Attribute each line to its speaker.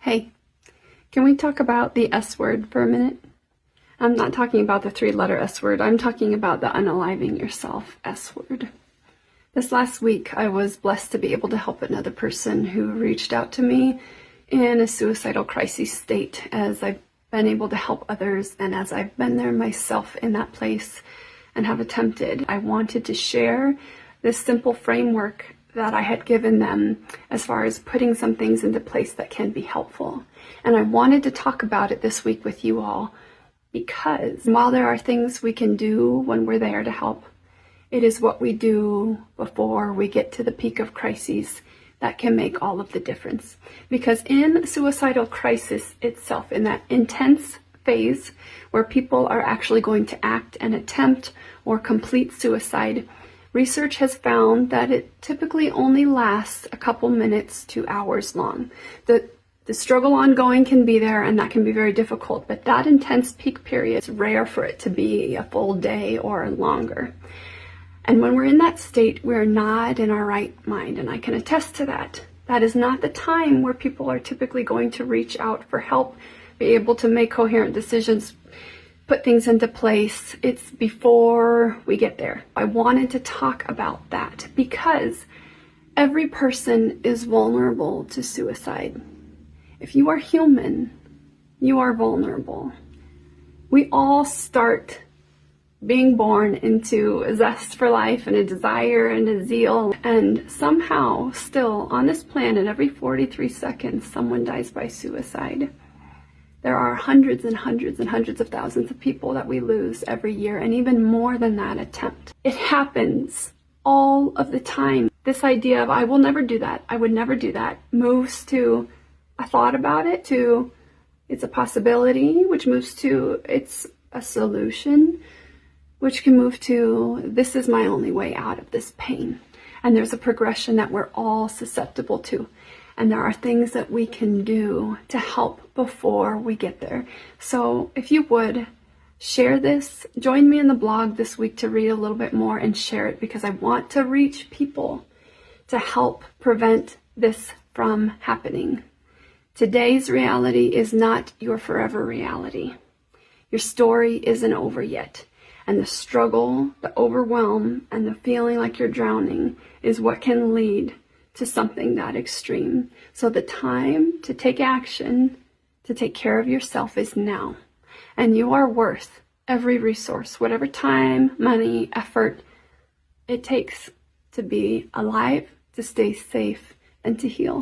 Speaker 1: Hey, can we talk about the S word for a minute? I'm not talking about the three-letter S word. I'm talking about the unaliving yourself S word. This last week, I was blessed to be able to help another person who reached out to me in a suicidal crisis state, as I've been able to help others and as I've been there myself in that place and have attempted. I wanted to share this simple framework that I had given them as far as putting some things into place that can be helpful. And I wanted to talk about it this week with you all, because while there are things we can do when we're there to help, it is what we do before we get to the peak of crises that can make all of the difference. Because in suicidal crisis itself, in that intense phase where people are actually going to act and attempt or complete suicide, research has found that it typically only lasts a couple minutes to hours long. The struggle ongoing can be there, and that can be very difficult, but that intense peak period, it's rare for it to be a full day or longer. And when we're in that state, we're not in our right mind, and I can attest to that. That is not the time where people are typically going to reach out for help, be able to make coherent decisions, put things into place. It's before we get there. I wanted to talk about that because every person is vulnerable to suicide. If you are human, you are vulnerable. We all start being born into a zest for life and a desire and a zeal, and somehow still on this planet every 43 seconds someone dies by suicide. There are hundreds and hundreds and hundreds of thousands of people that we lose every year, and even more than that attempt. It happens all of the time. This idea of I will never do that, I would never do that, moves to a thought about it, to it's a possibility, which moves to it's a solution, which can move to this is my only way out of this pain. And there's a progression that we're all susceptible to. And there are things that we can do to help before we get there. So if you would, share this. Join me in the blog this week to read a little bit more and share it, because I want to reach people to help prevent this from happening. Today's reality is not your forever reality. Your story isn't over yet. And the struggle, the overwhelm, and the feeling like you're drowning is what can lead to something that extreme. So the time to take action, to take care of yourself is now. And you are worth every resource, whatever time, money, effort it takes to be alive, to stay safe, and to heal.